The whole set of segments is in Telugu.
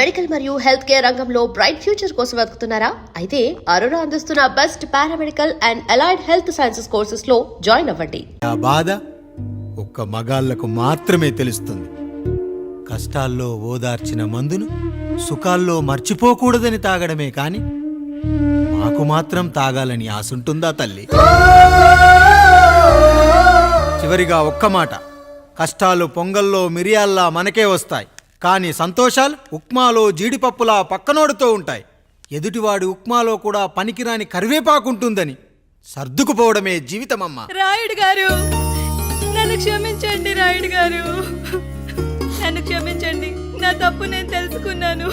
మెడికల్ మరియు హెల్త్ కేర్ రంగంలో బ్రైట్ ఫ్యూచర్ కోసం వెతుకుతున్నారా? అయితే అరోరా అందిస్తున్న best paramedical and allied health sciences courses లో జాయిన్ అవ్వండి. ఆ బాధ ఒక్క మగాళ్లకు మాత్రమే తెలుస్తుంది. కష్టాల్లో ఓదార్చిన మందును సుఖాల్లో మర్చిపోకూడదని తాగడమే కాని మాకు మాత్రం తాగాలని ఆశుంటుందా తల్లి? చివరిగా ఒక్క మాట, కష్టాలు పొంగల్లో మిరియాల్లా మనకే వస్తాయి, కానీ సంతోషాలు ఉప్మాలో జీడిపప్పులా పక్కనోడుతూ ఉంటాయి. ఎదుటివాడి ఉప్మాలో కూడా పనికిరాని కరివేపాకుంటుందని సర్దుకుపోవడమే జీవితమమ్మా. రాయుడు గారు, నన్ను క్షమించండి. రాయుడు గారు, నన్ను క్షమించండి. నా తప్పు నేను తెలుసుకున్నాను.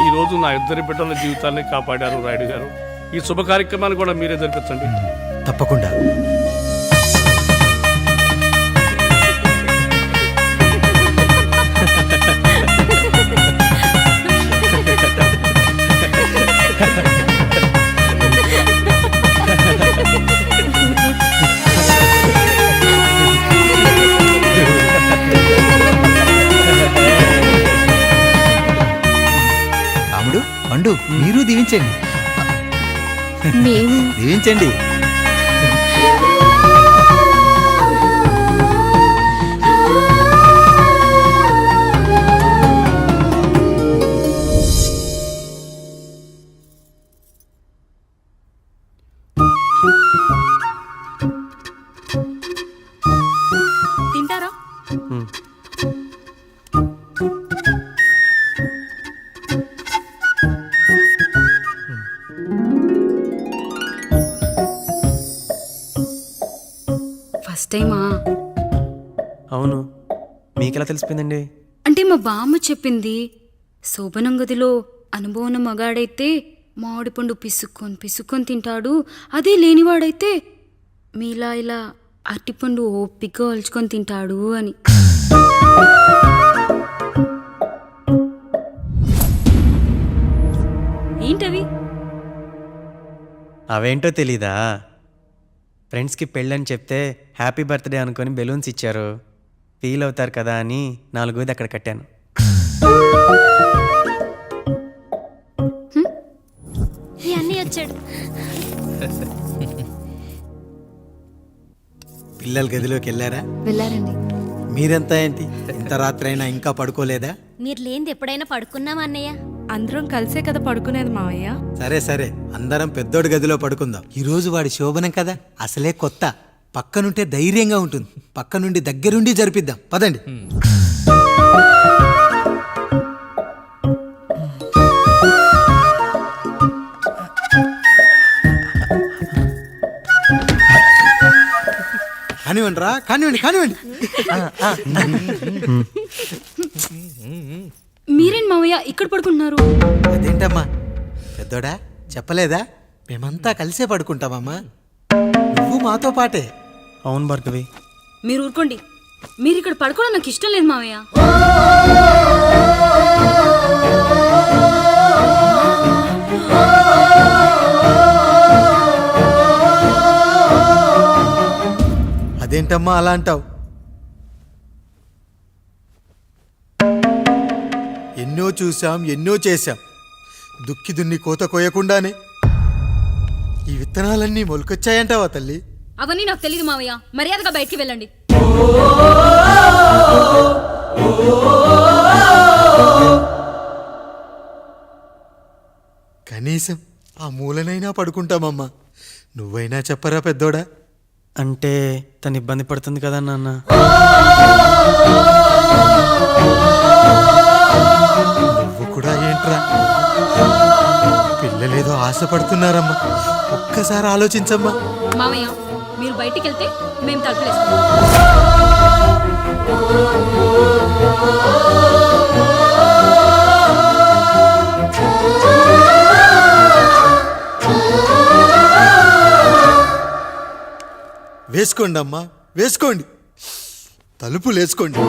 ఈ రోజు నా ఇద్దరి బిడ్డల జీవితాన్ని కాపాడారు రాయుడు గారు. ఈ శుభ కార్యక్రమాన్ని కూడా మీరే జరిపించండి. తప్పకుండా. రాముడు, పండు, మీరు దీవించండి. దీవించండి. తింటారా? ఫస్ట్ టైమా? అవును, మీకెలా తెలిసిపోయిందండి? అంటే మా బామ్మ చెప్పింది. శోభనం గదిలో అనుభవం మగాడైతే మామిడి పండు పిసుక్కొని తింటాడు, అదే లేనివాడైతే మీలా ఇలా అరటిపండు ఓపిగ్గా ఒలుచుకొని తింటాడు అని. ఏంటవి? అవేంటో తెలీదా? ఫ్రెండ్స్కి పెళ్ళని చెప్తే హ్యాపీ బర్త్డే అనుకొని బెలూన్స్ ఇచ్చారు. ఫీల్ అవుతారు కదా అని 4 అక్కడ కట్టాను. అన్నీ వచ్చాడు. పిల్లల గదిలోకి వెళ్ళారా? వెళ్ళారండి. మీరెంత ఏంటి ఇంత రాత్రి అయినా ఇంకా పడుకోలేదా? మీరు లేనిది ఎప్పుడైనా పడుకున్నామా అన్నయ్య? అందరం కలిసే కదా పడుకునేది మావయ్య. సరే సరే, అందరం పెద్దోడి గదిలో పడుకుందాం. ఈ రోజు వాడి శోభనం కదా, అసలే కొత్త. పక్కనుంటే ధైర్యంగా ఉంటుంది. పక్క నుండి దగ్గరుండి జరిపిద్దాం. పదండి. కానివ్వండి రా, కానివ్వండి. మీరేం మావయ్య ఇక్కడ పడుకుంటున్నారు? అదేంటమ్మా పెద్దోడా, చెప్పలేదా? మేమంతా కలిసే పడుకుంటామమ్మా. నువ్వు మాతో పాటే. అవును భార్గవి. మీరు ఊరుకోండి. మీరు ఇక్కడ పడుకోవడం నాకు ఇష్టం లేదు మావయ్య. అదేంటమ్మా అలా అంటావు? ఎన్నో చూసాం, ఎన్నో చేశాం. దుక్కి దున్ని కోత కోయకుండానే ఈ విత్తనాలన్నీ మొలకొచ్చాయంటావా తల్లి? అవన్నీ నాకు తెలియదు మావయ్య. మర్యాదగా బయటికి వెళ్ళండి. కనీసం ఆ మూలనైనా పడుకుంటామమ్మా. నువ్వైనా చెప్పరా పెద్దోడా? అంటే తను ఇబ్బంది పడుతుంది కదా నాన్న. నువ్వు కూడా ఏంట్రా? పిల్లలేదో ఆశపడుతున్నారమ్మా. ఒక్కసారి ఆలోచించమ్మా. మావయ్య, మీరు బయటికి వెళ్తే మేము తలుపులేస్తాం. వేసుకోండి అమ్మా, వేసుకోండి. తలుపులు వేసుకోండి.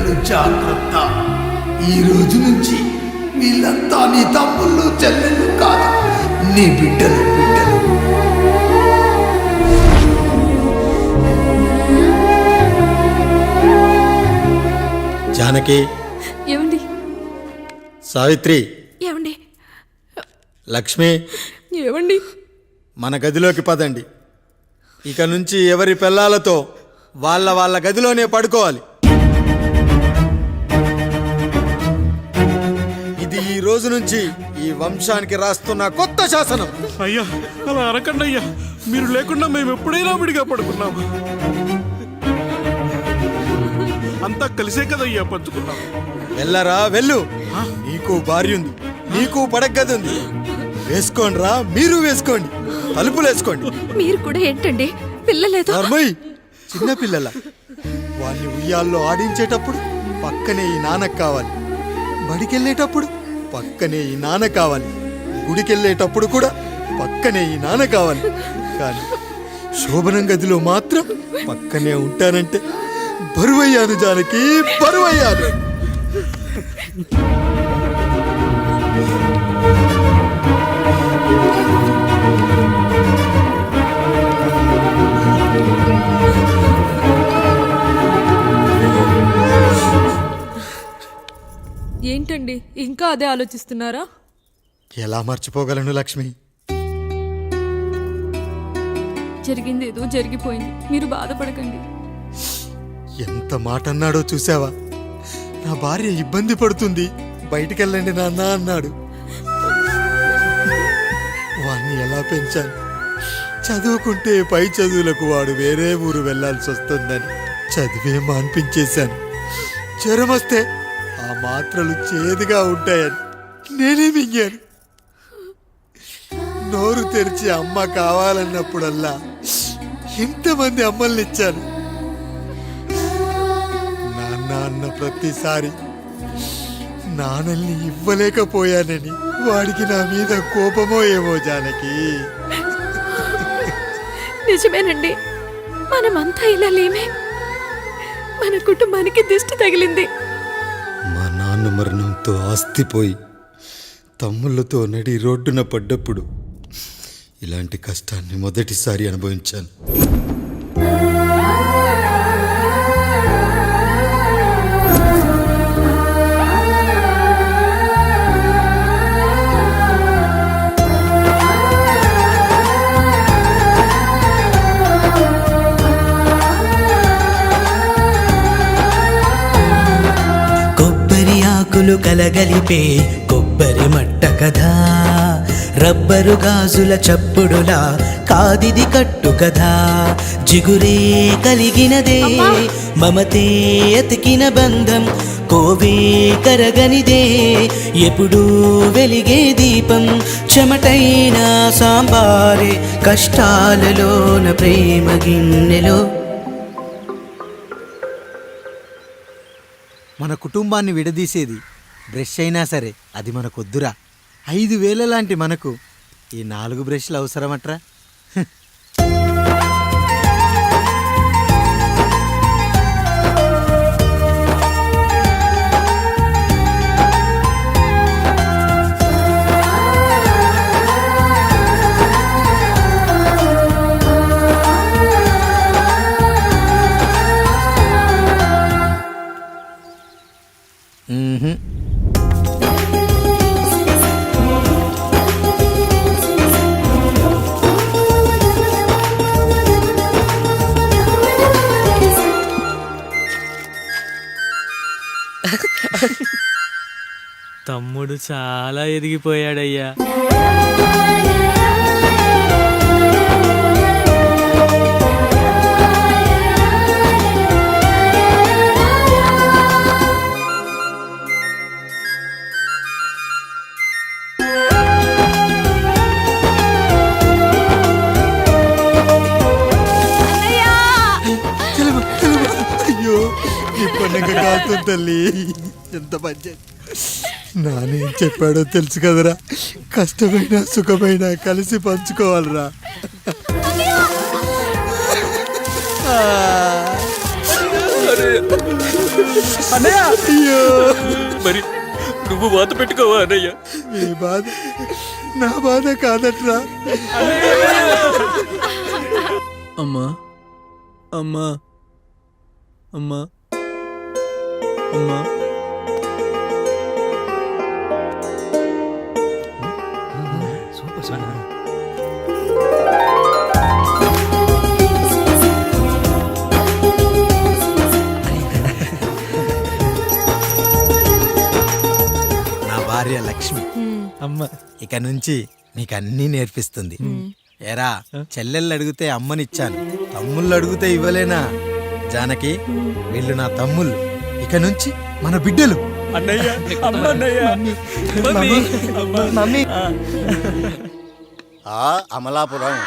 బిడ్డలు జాగ్రత్త. ఈ రోజు నుంచి వీళ్ళంతా నీ తమ్ముళ్ళు చెల్లెళ్ళు కాదు, నీ బిడ్డలు. జానకి, ఏమండి సావిత్రి, ఏమండి లక్ష్మి, ఏమండి మన గదిలోకి పదండి. ఇక నుంచి ఎవరి పిల్లలతో వాళ్ళ గదిలోనే పడుకోవాలి. ఇది ఈ రోజు నుంచి ఈ వంశానికి రాస్తున్న కొత్త శాసనం. అయ్యా అలా అరకండి అయ్యా, మీరు లేకుండా మేము ఎప్పుడైనా విడిగా పడుకున్నాము. అంతా కలిసే కదయ్యా పంచుకున్నాం. వెళ్ళరా వెళ్ళు, నీకు భార్య ఉంది, నీకు పడగది ఉంది. వేసుకోండి రా, మీరు వేసుకోండి, తలుపులు వేసుకోండి. మీరు కూడా ఏంటండి పిల్లలేదు? నర్మయ్, చిన్న పిల్లల వాడిని ఉయ్యాల్లో ఆడించేటప్పుడు పక్కనే ఈ నాన్న కావాలి, బడికెళ్ళేటప్పుడు పక్కనే ఈ నాన్న కావాలి, గుడికెళ్ళేటప్పుడు కూడా పక్కనే ఈ నాన్న కావాలి. కానీ శోభనం గదిలో మాత్రం పక్కనే ఉంటానంటే బరువయ్యాను జానకి, బరువయ్యాను. ఏంటండి ఇంకా అదే ఆలోచిస్తున్నారా? ఎలా మర్చిపోగలను లక్ష్మి? జరిగింది ఏదో జరిగిపోయింది, మీరు బాధపడకండి. ఎంత మాట అన్నాడో చూసావా? నా భార్య ఇబ్బంది పడుతుంది, బయటికెళ్ళండి నాన్న అన్నాడు. వాణ్ణి ఎలా పెంచాను? చదువుకుంటే పై చదువులకు వాడు వేరే ఊరు వెళ్లాల్సి వస్తుందని చదివే మాన్పించేశాను. జ్వరం వస్తే ఆ మాత్రలు చేదుగా ఉంటాయని నేనే మింగాను. నోరు తెరిచి అమ్మ కావాలన్నప్పుడల్లా ఎంతమంది అమ్మల్ని ఇచ్చాను. నాన్న అన్న ప్రతిసారి నాన్నల్ని ఇవ్వలేకపోయానని వాడికి నా మీద కోపమో ఏమో జానకి. నిజమేనండి, మనమంతా ఇలా లేమే. మన కుటుంబానికి దిష్టి తగిలింది. మా నాన్న మరణంతో ఆస్తిపోయి తమ్ముళ్ళతో నడి రోడ్డున పడ్డప్పుడు ఇలాంటి కష్టాన్ని మొదటిసారి అనుభవించాను. కలగలిపే కొబ్బరి మట్ట కదా, రబ్బరు గాజుల చప్పుడులా కాదిది కట్టు కదా. జిగురే కలిగినదే మమతే ఎతికిన బంధం, కోవే కరగనిదే ఎప్పుడూ వెలిగే దీపం. చెమటైన సాంబారే కష్టాలలోన ప్రేమ గిన్నెలో. మన కుటుంబాన్ని విడదీసేది బ్రష్ అయినా సరే అది మనకొద్దురా. 5,000 లాంటి మనకు ఈ 4 బ్రష్లు అవసరమట్రా? తమ్ముడు చాలా ఎదిగిపోయాడయ్యా. అయ్యో, ఈ పండుగ కాదు తల్లి, ఎంత పంచాయతీ. నానేం చెప్పాడో తెలుసు కదరా, కష్టమైనా సుఖమైనా కలిసి పంచుకోవాలరా. అరే మరి నువ్వు వాత పెట్టుకోవా అన్నయ్య? ఈ బాధ నా బాధ కాదట్రా. అమ్మా అమ్మా అమ్మా అమ్మా నా భార్య లక్ష్మి అమ్మ ఇక నుంచి నీకు అన్నీ నేర్పిస్తుంది. ఏరా, చెల్లెళ్ళు అడిగితే అమ్మనిచ్చాను, తమ్ముళ్ళు అడిగితే ఇవ్వలేనా? జానకి, వీళ్ళు నా తమ్ముళ్ళు, ఇక నుంచి మన బిడ్డలు. అన్నయ్య అమ్మ అన్నయ్య మమ్మీ ఆ అమలాపురం,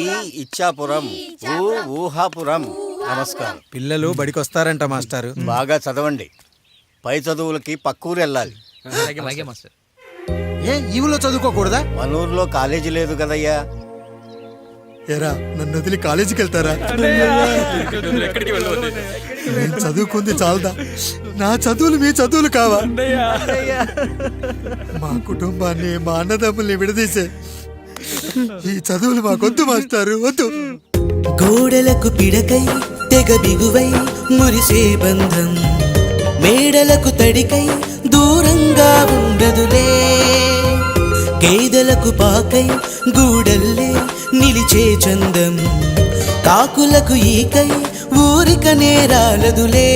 ఈ ఇచ్చాపురం, ఊహాపురం. నమస్కారం. పిల్లలు బడికొస్తారంట మాస్టారు. బాగా చదవండి, పై చదువులకి పక్కూరు వెళ్ళాలి. ఏ ఈ ఊళ్ళో చదువుకోకూడదా? మన ఊర్లో కాలేజీ లేదు కదయ్యా. ఎరా, నన్ను వదిలి కాలేజీకి వెళ్తారా? నేను చదువుకుంది చాలదా? నా చదువులు మీ చదువులు కావా? మా కుటుంబాన్ని, మా అన్నదమ్ముల్ని విడదీసే ఈ చదువులు మాకొద్దు మాస్టారు, వద్దు. గోడలకు పిడకై తెగ బిగువై మురిసే బంధం, మేడలకు తడికై దూరంగా ఉండదులే. గేదెలకు పాకై గూడల్లే నిలిచే చందం, కాకులకు ఈకై ఊరిక నేరాలదులే.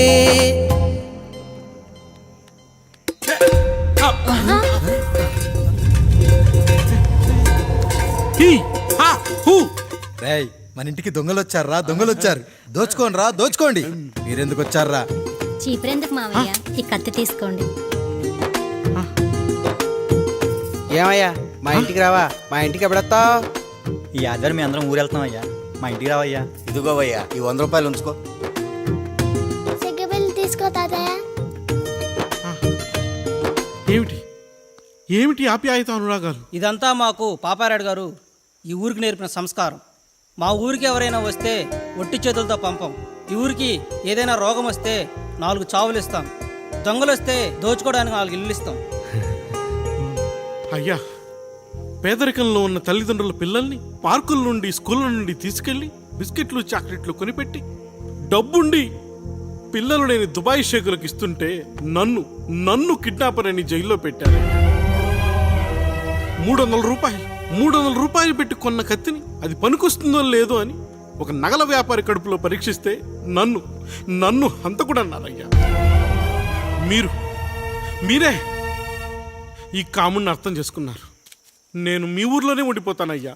రేయ్, మన ఇంటికి దొంగలు వచ్చారా? దొంగలు వచ్చారు. దోచుకోండి రా, దోచుకోండి. మీరెందుకు వచ్చారా? చీపురెందుకు మావయ్య, ఈ కత్తి తీసుకోండి. ఏమయ్యా, మా ఇంటికి రావా? మా ఇంటికి ఎప్పుడొస్తావు? ఈ ఆధారం మీ అందరం ఊరు వెళ్తాం అయ్యా, మా ఇంటికి రావయ్యా. ఇదిగోవయ్యా, ఈ 100 రూపాయలు ఉంచుకో. తీసుకో తాతయ్య. ఏమిటి ఏమిటి ఆప్యాయత అనురాగాలు? ఇదంతా మాకు పాపారాయుడు గారు ఈ ఊరికి నేర్పిన సంస్కారం. మా ఊరికి ఎవరైనా వస్తే ఒట్టి చేతులతో పంపం. ఈ ఊరికి ఏదైనా రోగం వస్తే 4 చావులు ఇస్తాం. దొంగలు వస్తే దోచుకోవడానికి 4 ఇల్లు ఇస్తాం. అయ్యా, పేదరికంలో ఉన్న తల్లిదండ్రుల పిల్లల్ని పార్కుల నుండి, స్కూళ్ళ నుండి తీసుకెళ్లి బిస్కెట్లు, చాక్లెట్లు కొనిపెట్టి డబ్బుండి పిల్లలు లేని దుబాయ్ షేకులకు ఇస్తుంటే నన్ను కిడ్నాపర్ అని జైల్లో పెట్టారు. 300 రూపాయలు పెట్టి కొన్న కత్తిని అది పనికొస్తుందో లేదో అని ఒక నగల వ్యాపారి కడుపులో పరీక్షిస్తే నన్ను హంతకుడు అన్నారయ్యా. మీరే ఈ కాముడిని అర్థం చేసుకున్నారు. నేను మీ ఊర్లోనే ఉండిపోతానయ్యా,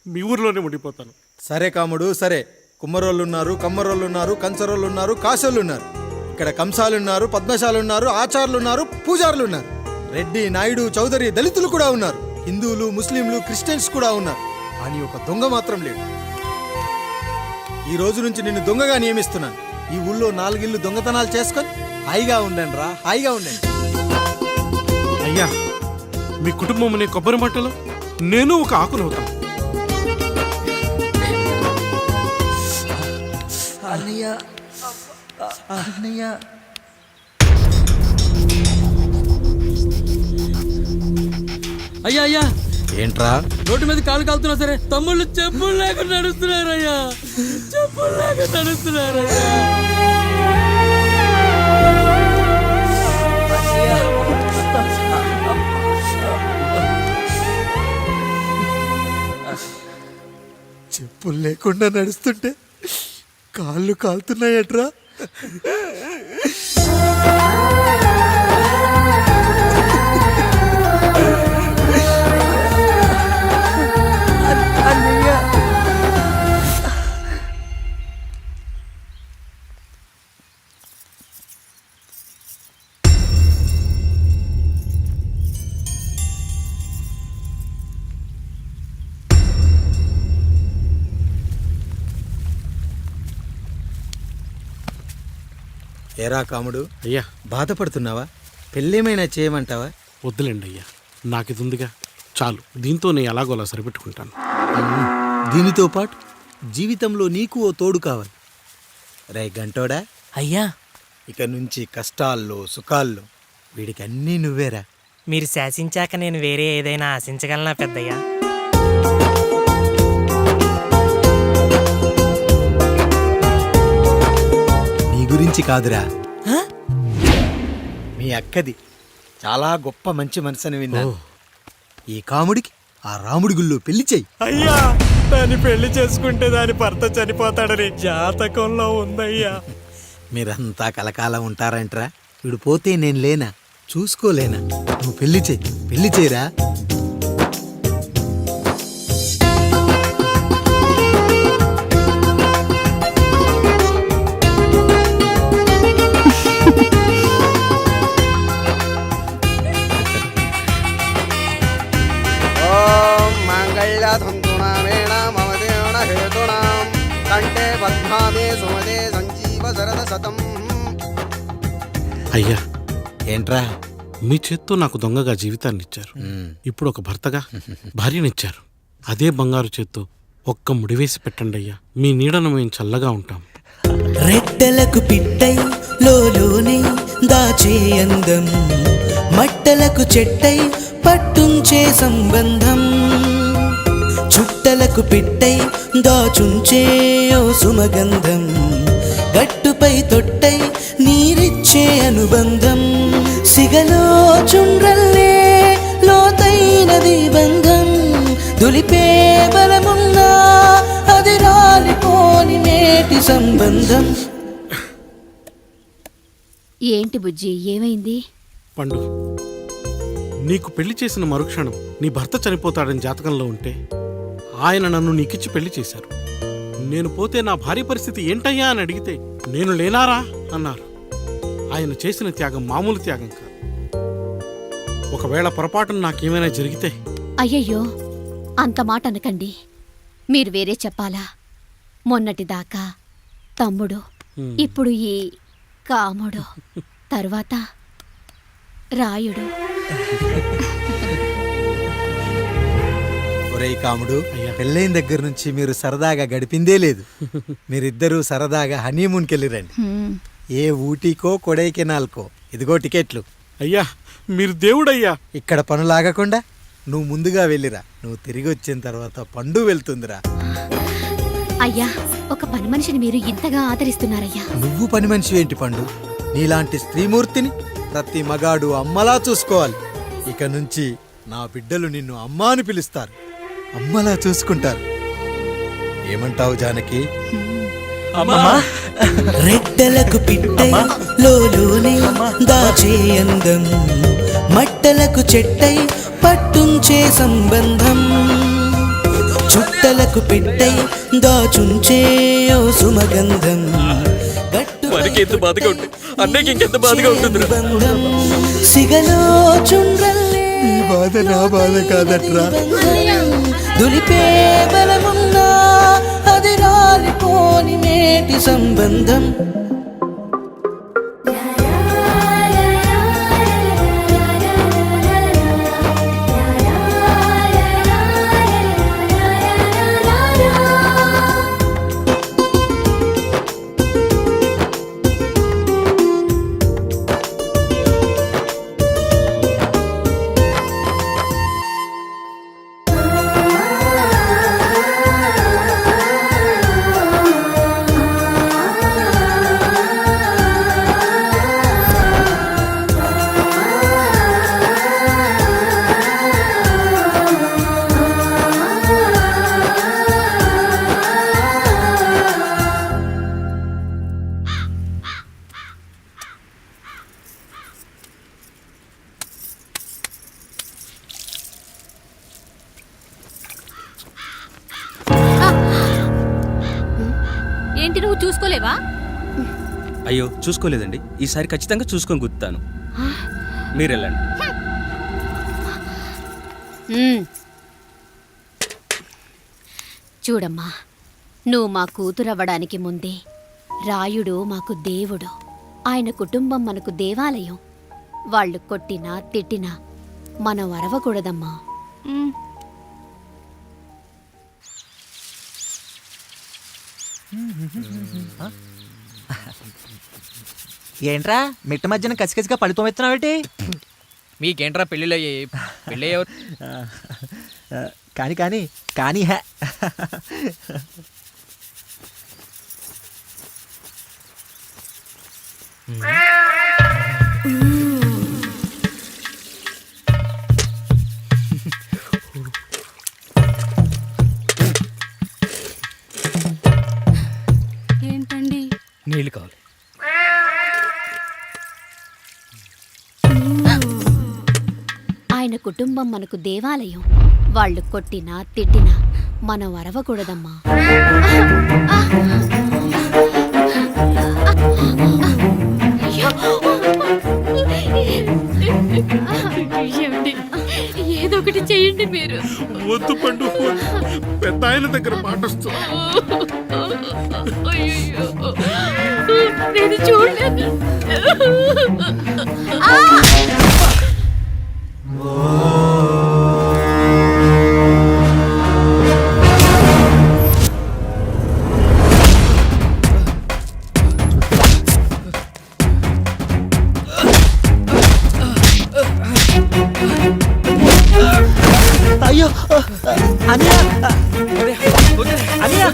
మీ ఊర్లోనే ఉండిపోతాను. సరే కాముడు, సరే. కుమ్మరోళ్ళున్నారు, కమ్మరోళ్ళున్నారు, కంచరోళ్ళున్నారు, కాసోళ్ళున్నారు. ఇక్కడ కంసాలున్నారు, పద్మశాలున్నారు, ఆచార్యులున్నారు, పూజారులున్నారు. రెడ్డి, నాయుడు, చౌదరి, దళితులు కూడా ఉన్నారు. హిందువులు, ముస్లింలు, క్రిస్టియన్స్ కూడా ఉన్నారు. అని ఒక దొంగ మాత్రం లేడు. ఈ రోజు నుంచి నిన్ను దొంగగా నియమిస్తున్నాను. ఈ ఊళ్ళో 4 ఇళ్ళు దొంగతనాలు చేసుకొని హాయిగా ఉండండి రా, హాయిగా ఉండండి. అయ్యా, మీ కుటుంబం అనే కొబ్బరి మట్టలో నేను ఒక ఆకునవుతాను. అయ్యా అయ్యా, ఏంట్రా? రోడ్డు మీద కాలు కాలుతున్నా సరే తమ్ముళ్ళు చెప్పులు లేక నడుస్తున్నారయ్యా, చెప్పులు లేక నడుస్తున్నారయ్యా. చెప్పులు లేకుండా నడుస్తుంటే కాళ్ళు కాలుతున్నాయట్రా. ఏరా కాముడు, అయ్యా, బాధపడుతున్నావా? పెళ్ళేమైనా చేయమంటావా? వద్దులేండి అయ్యా, నాకు ఇది ఉందిగా చాలు. దీంతో నేను ఎలాగోలా సరిపెట్టుకుంటాను. దీనితో పాటు జీవితంలో నీకు ఓ తోడు కావాలి. రే గంటోడా, అయ్యా, ఇక నుంచి కష్టాల్లో సుఖాల్లో వీడికి అన్నీ నువ్వేరా. మీరు శాసించాక నేను వేరే ఏదైనా ఆశించగలనా పెద్దయ్యా? నీ గురించి కాదురా, మీ అక్కది చాలా గొప్ప మంచి మనసని విన్నాను. ఈ కాముడికి ఆ రాముడి గుళ్ళో పెళ్లి చెయ్యి. అయ్యా, దాన్ని పెళ్లి చేసుకుంటే దాని భర్త చనిపోతాడని జాతకంలో ఉందయ్యా. మీరంతా కలకాలం ఉంటారంటరా. వీడు పోతే నేను లేనా, చూసుకోలేనా? నువ్వు పెళ్లి చెయ్యి, పెళ్లి చేయరా. అయ్యా, ఏంట్రా? మీ చేత్తో నాకు దొంగగా జీవితాన్ని ఇచ్చారు. ఇప్పుడు ఒక భర్తగా భార్యనిచ్చారు. అదే బంగారు చేత్తో ఒక్క ముడివేసి పెట్టండి అయ్యా. మీ నీడను మేము చల్లగా ఉంటాం. రెట్టలకు పిట్టై లోలోనే దాచే అందం, మట్టలకు చెట్టై పట్టుంచే సంబంధం, చుట్టలకు పిట్టై దాచుంచే ఓ సుమగంధం, గట్టుపై తొట్టై నీరిచ్చే అనుబంధం, సిగలో చుండ్రల్లే లోతైనది బంధం, దులిపే బలమున్నా అది రాలిపోని నేటి సంబంధం. ఏంటి బుజ్జి, ఏమైంది? పండు, నీకు పెళ్లి చేసిన మరుక్షణం నీ భర్త చనిపోతాడని జాతకంలో ఉంటే ఆయన నన్ను నీకిచ్చి పెళ్లి చేశారు. నేను పోతే నా భార్య పరిస్థితి ఏంటయ్యా అని అడిగితే నేను లేనారా అన్నారు. ఆయన చేసిన త్యాగం మామూలు త్యాగం కాదు. ఒకవేళ పొరపాటున నాకేమైనా జరిగితే? అయ్యయ్యో, అంత మాట అనకండి. మీరు వేరే చెప్పాలా? మొన్నటిదాకా తమ్ముడు, ఇప్పుడు ఈ కాముడు, తర్వాత రాయుడు. ఒరేయ్ కాముడు, పెళ్ళైన దగ్గర నుంచి మీరు సరదాగా గడిపిందే లేదు. మీరిద్దరూ సరదాగా హనీమూన్కి వెళ్ళిరండి. ఏ ఊటీకో కొడైకెనాల్కో. ఇదిగో టికెట్లు. అయ్యా, మీరు దేవుడయ్యా. ఇక్కడ పనులాగకుండా నువ్వు ముందుగా వెళ్ళిరా. నువ్వు తిరిగి వచ్చిన తర్వాత పండు వెళ్తుందిరా. అయ్యా, ఒక పని మనిషిని మీరు ఇంతగా ఆదరిస్తున్నారయ్యా. నువ్వు పని మనిషి ఏంటి పండు? నీలాంటి స్త్రీమూర్తిని ప్రతి మగాడు అమ్మలా చూసుకోవాలి. ఇక నుంచి నా బిడ్డలు నిన్ను అమ్మా అని పిలుస్తారు, అమ్మలా చూసుకుంటారు. ఏమంటావు జానకి? రెట్టలకు పిట్టై లోలోనే దాచే అందం, మట్టలకు చెట్టై పట్టుంచే సంబంధం, చుట్టలకు పెట్టై దాచుంచే ఓ సుమగంధం, మనకి ఎంత బాధగా ఉంటుంది, అన్నయ్యకి ఇంకెంత బాధగా ఉంటుంది. సిగలో చుండ్రల్లే ఈ బాధ నా బాధ కాదట్రా. దులిపే బలమున్నా అది రాలిపోని నేటి సంబంధం. ఏంటి, నువ్వు చూసుకోలేవా? అయ్యో, చూసుకోలేదండి. ఈసారి ఖచ్చితంగా చూసుకొని గుర్తాను. మీరు వెళ్ళండి. చూడమ్మా, నువ్వు మా కూతురవ్వడానికి ముందే రాయుడు మాకు దేవుడు. ఆయన కుటుంబం మనకు దేవాలయం. వాళ్ళు కొట్టినా తిట్టినా మనం అరవకూడదమ్మా. ఏంట్రా మిట్ట మధ్యన కసికసిగా పడితోమెత్తున్నావేటి? మీకేంట్రా పెళ్ళిళ్ళయ్యి పెళ్ళయ్యే కానీ కానీ కానీ హే ఏంటండి? నీళ్ళు కావాలి. ఆయన కుటుంబం మనకు దేవాలయం. వాళ్ళు కొట్టినా తిట్టినా మనం అరవకూడదమ్మా. ఏదో ఒకటి చెయ్యండి మీరు. వద్దు పండు, పెద్ద ఆయన దగ్గర మాటొస్తూ నేను చూడలేదు. అయ్యో అనియా అనియా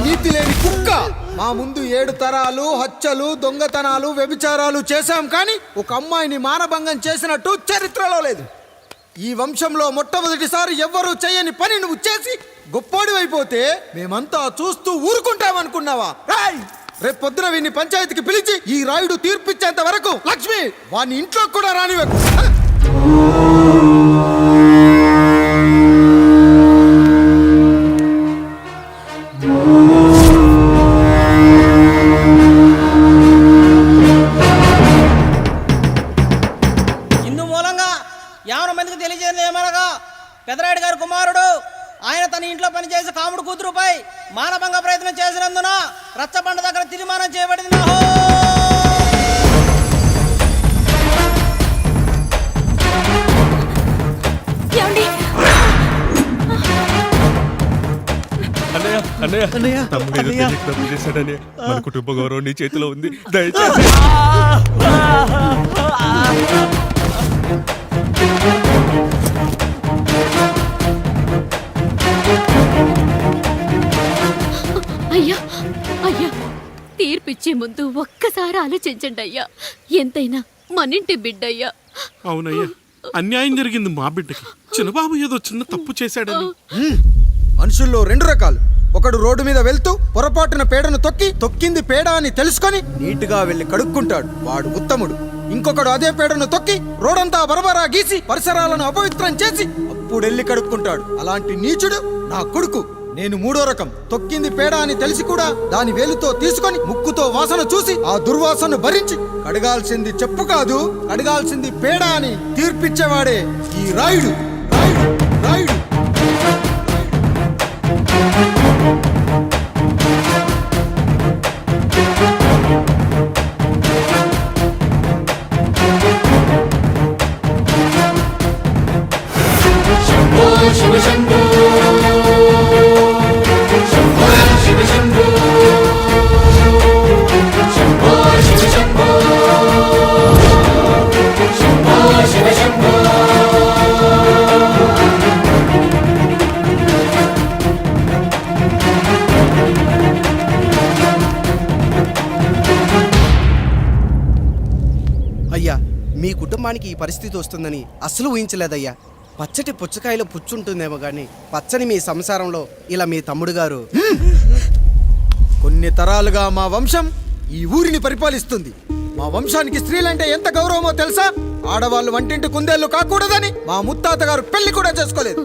నీతి లేని కుక్క, మా ముందు 7 తరాలు హత్యలు దొంగతనాలు వ్యభిచారాలు చేశాం, కానీ ఒక అమ్మాయిని మానభంగం చేసినట్టు చరిత్రలో లేదు. ఈ వంశంలో మొట్టమొదటిసారి ఎవ్వరూ చేయని పని నువ్వు చేసి గొప్పోడివైపోతే మేమంతా చూస్తూ ఊరుకుంటామనుకున్నావా? రేపు పొద్దున వీడిని పంచాయతీకి పిలిచి ఈ రాయుడు తీర్పిచ్చేంత వరకు లక్ష్మి వాడిని ఇంట్లో కూడా రానివ్వకు. ఇందు మూలంగా 50 మందికి తెలియజేయడం ఏమనగా పెదరాయుడు గారి కుమారుడు ఆయన తన ఇంట్లో పనిచేసే కాముడు కూతురుపై మానభంగ ప్రయత్నం చేసినందున రచ్చబండ దగ్గర తీర్మానం చేయబడింది. మన కుటుంబ గౌరవం నీ చేతిలో ఉంది, దయచేసి. అయ్యా అయ్యా, తీర్పిచ్చే ముందు ఒక్కసారి ఆలోచించండి అయ్యా. ఎంతైనా మనింటి బిడ్డయ్యా. అవునయ్యా, అన్యాయం జరిగింది మా బిడ్డకి. చిన్నబాబు ఏదో చిన్న తప్పు చేశాడని. మనుషుల్లో 2 రకాలు. ఒకడు రోడ్డు మీద వెళ్తూ పొరపాటున పేడను తొక్కింది పేడ అని తెలుసుకొని నీట్గా వెళ్ళి కడుక్కుంటాడు, వాడు ఉత్తముడు. ఇంకొకడు అదే పేడను తొక్కి రోడంతా బరబరా గీసి పరిసరాలను అపవిత్రం చేసి అప్పుడెళ్ళి కడుక్కుంటాడు. అలాంటి నీచుడు నా కొడుకు. నేను 3వ రకం. తొక్కింది పేడ అని తెలిసి కూడా దాని వేలుతో తీసుకొని ముక్కుతో వాసన చూసి ఆ దుర్వాసనను భరించి కడగాల్సింది చెప్పు కాదు, కడగాల్సింది పేడ అని తీర్పిచ్చేవాడే ఈ రాయుడు. రాయుడు రాయుడు శివ శంభో కుటుంబానికి ఈ పరిస్థితి వస్తుందని అస్సలు ఊహించలేదయ్యా. పచ్చటి పుచ్చకాయలో పుచ్చుంటుందేమో కానీ పచ్చని మీ సంసారంలో ఇలా మీ తమ్ముడు గారు కొన్ని తరాలుగా మా వంశం ఈ ఊరిని పరిపాలిస్తుంది. మా వంశానికి స్త్రీలంటే ఎంత గౌరవమో తెలుసా? ఆడవాళ్ళు వంటింటి కుందేళ్లు కాకూడదని మా ముత్తాత గారు పెళ్లి కూడా చేసుకోలేదు.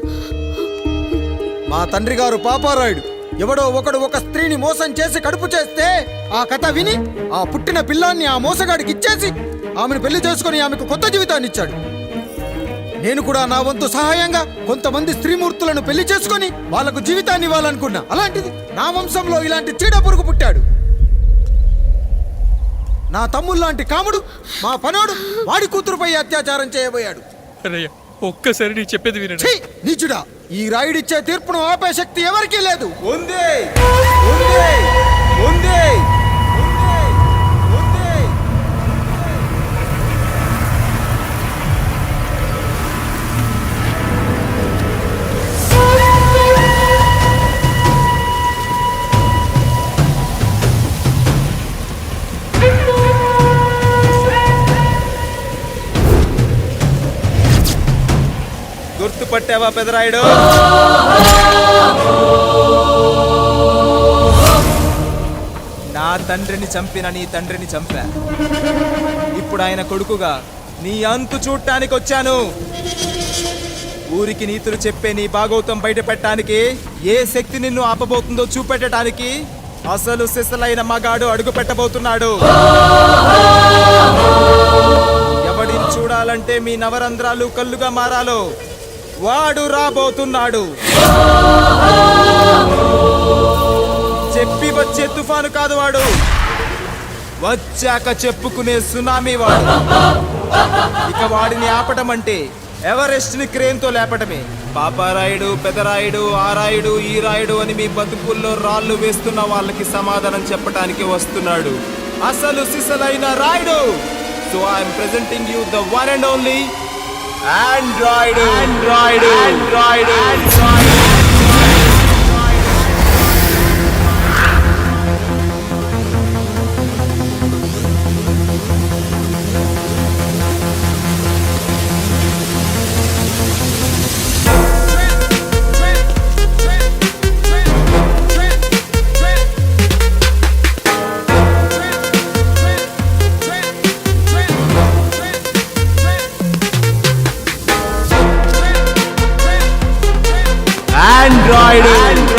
మా తండ్రి గారు పాపారాయుడు ఎవడో ఒకడు ఒక స్త్రీని మోసం చేసి కడుపు చేస్తే ఆ కథ విని ఆ పుట్టిన పిల్లాన్ని ఆ మోసగాడికి ఇచ్చేసి ఆమెను పెళ్లి చేసుకుని ఆమెకు కొత్త జీవితాన్ని ఇచ్చాడు. నేను కూడా నా వంతు సహాయంగా కొంతమంది స్త్రీమూర్తులను పెళ్లి చేసుకుని వాళ్లకు జీవితాన్ని ఇవ్వాలనుకున్నా. అలాంటిది నా వంశంలో ఇలాంటి చీడ పురుగు పుట్టాడు. నా తమ్ముళ్ళలాంటి కాముడు మా పనోడు వాడి కూతురుపై అత్యాచారం చేయబోయాడు. ఒక్కసారి నీ చెప్పేది వినండి. ఛీ! నీచుడా, ఈ రాయుడిచ్చే తీర్పును ఆపే శక్తి ఎవరికీ లేదు. గుర్తుపట్టావా పెదరాయుడు? నా తండ్రిని చంపిన నీ తండ్రిని చంపా. ఇప్పుడు ఆయన కొడుకుగా నీ అంతు చూడటానికి వచ్చాను. ఊరికి నీతులు చెప్పే నీ భాగవతం బయట పెట్టడానికి ఏ శక్తి నిన్ను ఆపబోతుందో చూపెట్టడానికి అసలు సిసలైన మగాడు అడుగు పెట్టబోతున్నాడు. ఎవడిని చూడాలంటే మీ నవరంధ్రాలు కళ్ళుగా మారాలో వాడు రాబోతున్నాడు. చెప్పి వచ్చే తుఫాను కాదు వాడు, వచ్చాక చెప్పుకునే సునామీ వాడు. ఇక వాడిని ఆపటం అంటే ఎవరెస్ట్ ని క్రేన్తో లేపటమే. పాపారాయుడు, పెదరాయుడు, ఆరాయుడు, ఈ రాయుడు అని మీ బతుకుల్లో రాళ్ళు వేస్తున్న వాళ్ళకి సమాధానం చెప్పడానికి వస్తున్నాడు అసలు సిసలైన Rayudu. So I'm presenting you the one and only Android. Android, Android, Android. ఆండ్రాయిడు.